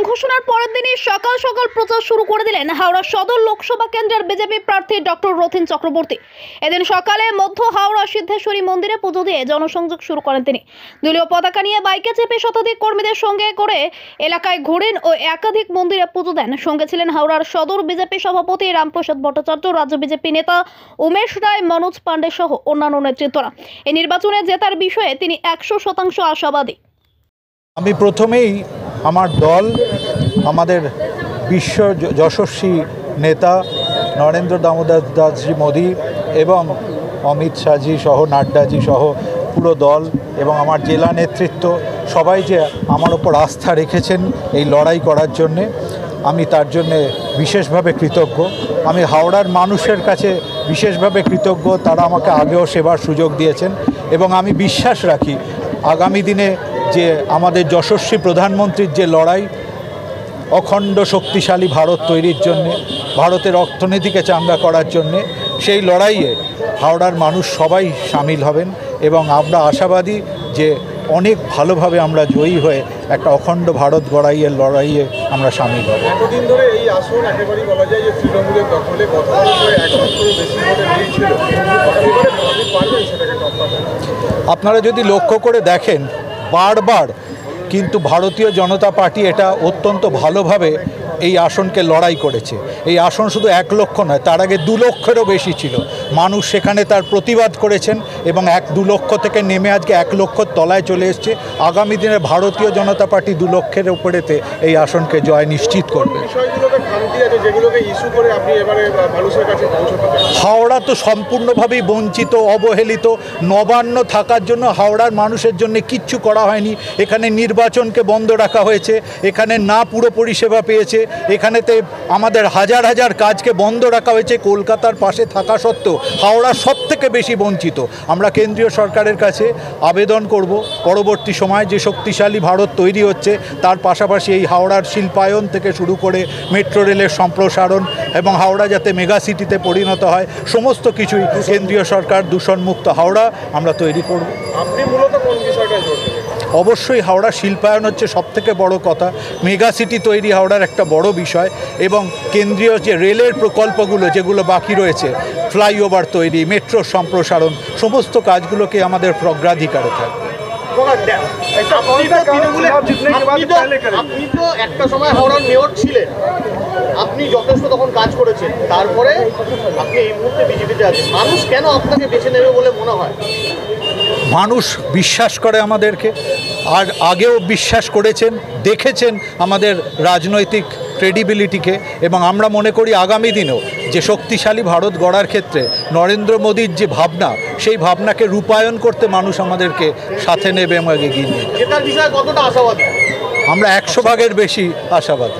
ঘোষণার পরের দিনই সকাল সকাল প্রচার শুরু করে দিলেন হাওড়া সদর লোকসভা কেন্দ্রের বিজেপি প্রার্থী ডক্টর রথীন চক্রবর্তী। এদিন সকালে মধ্য হাওড়া সিদ্ধেশ্বরী মন্দিরে পুজো দিয়ে জনসংযোগ শুরু করেন তিনি। দলীয় পতাকা নিয়ে বাইকে চেপে শতাধিক কর্মীদের সঙ্গে করে এলাকায় ঘোরেন ও একাধিক মন্দিরে পুজো দেন। সঙ্গে ছিলেন হাওড়ার সদর বিজেপি সভাপতি রামপ্রসাদ ভট্টাচার্য, রাজ্য বিজেপি নেতা উমেশ রায়, মনোজ পাণ্ডে সহ অন্যান্য নেতৃত্বরা। এই নির্বাচনে জেতার বিষয়ে তিনি 100% আশাবাদী। আমি প্রথমেই আমার দল, আমাদের বিশ্ব যশস্বী নেতা নরেন্দ্র দামোদর দাসজি মোদী এবং অমিত শাহজি সহ নাড্ডাজি সহ পুরো দল এবং আমার জেলা নেতৃত্ব সবাই যে আমার ওপর আস্থা রেখেছেন এই লড়াই করার জন্যে, আমি তার জন্যে বিশেষভাবে কৃতজ্ঞ। আমি হাওড়ার মানুষের কাছে বিশেষভাবে কৃতজ্ঞ, তারা আমাকে আগেও সেবার সুযোগ দিয়েছেন এবং আমি বিশ্বাস রাখি আগামী দিনে যে আমাদের যশস্বী প্রধানমন্ত্রীর যে লড়াই, অখণ্ড শক্তিশালী ভারত তৈরির জন্যে, ভারতের অর্থনীতিকে চাঙ্গা করার জন্যে, সেই লড়াইয়ে হাওড়ার মানুষ সবাই সামিল হবেন এবং আমরা আশাবাদী যে অনেক ভালোভাবে আমরা জয়ী হয়ে একটা অখণ্ড ভারত গড়াইয়ের লড়াইয়ে আমরা সামিল হব। এতদিন ধরে এই আসন একেবারেই বলা যায় যে তৃণমূলের দখলে, গত বছরে 100 বেশি ভোটে লিড ছিল। আপনারা যদি লক্ষ্য করে দেখেন, বারবার কিন্তু ভারতীয় জনতা পার্টি এটা অত্যন্ত ভালোভাবে এই আসনকে লড়াই করেছে। এই আসন শুধু 1 লক্ষ নয়, তার আগে 2 লক্ষেরও বেশি ছিল। মানুষ সেখানে তার প্রতিবাদ করেছেন এবং 2 লক্ষ থেকে নেমে আজকে 1 লক্ষর তলায় চলে এসছে। আগামী দিনে ভারতীয় জনতা পার্টি 2 লক্ষের উপরেতে এই আসনকে জয় নিশ্চিত করবে। হাওড়া তো সম্পূর্ণভাবেই বঞ্চিত, অবহেলিত। নবান্ন থাকার জন্য হাওড়ার মানুষের জন্য কিচ্ছু করা হয়নি। এখানে নির্বাচনকে বন্ধ রাখা হয়েছে, এখানে না পুরো পরিষেবা পেয়েছে, এখানেতে আমাদের হাজার হাজার কাজকে বন্ধ রাখা হয়েছে। কলকাতার পাশে থাকা সত্ত্বেও হাওড়া সবথেকে বেশি বঞ্চিত। আমরা কেন্দ্রীয় সরকারের কাছে আবেদন করব, পরবর্তী সময় যে শক্তিশালী ভারত তৈরি হচ্ছে তার পাশাপাশি এই হাওড়ার শিল্পায়ন থেকে শুরু করে মেট্রো রেলের সম্প্রসারণ এবং হাওড়া যাতে মেগা সিটিতে পরিণত হয়, সমস্ত কিছুই কেন্দ্রীয় সরকার দূষণমুক্ত হাওড়া আমরা তৈরি করব। আপনি মূলত কোন বিষয়টা জোর দেবেন? অবশ্যই হাওড়া শিল্পায়ন হচ্ছে সবথেকে বড় কথা। মেগা সিটি তৈরি হাওড়ার একটা বড় বিষয় এবং কেন্দ্রীয় যে রেলের প্রকল্পগুলো যেগুলো বাকি রয়েছে, ফ্লাইওভার তৈরি, মেট্রোর সম্প্রসারণ, সমস্ত কাজগুলোকে আমাদের অগ্রাধিকারে থাকবে। আপনি তো একটা সময় হাওড়ার মেয়র ছিলেন, আপনি যথেষ্ট তখন কাজ করেছেন, তারপরে আপনি এই মুহূর্তে বিজেপিতে আছেন। মানুষ কেন আপনাকে বেছে নেবে বলে মনে হয়? মানুষ বিশ্বাস করে আমাদেরকে, আর আগেও বিশ্বাস করেছেন, দেখেছেন আমাদের রাজনৈতিক ক্রেডিবিলিটিকে এবং আমরা মনে করি আগামী দিনেও যে শক্তিশালী ভারত গড়ার ক্ষেত্রে নরেন্দ্র মোদীর যে ভাবনা, সেই ভাবনাকে রূপায়ণ করতে মানুষ আমাদেরকে সাথে নেবে এবং এগিয়ে নিয়ে যাবে। জেতার বিষয়ে কতটা আশাবাদী? আমরা 100 ভাগের বেশি আশাবাদী।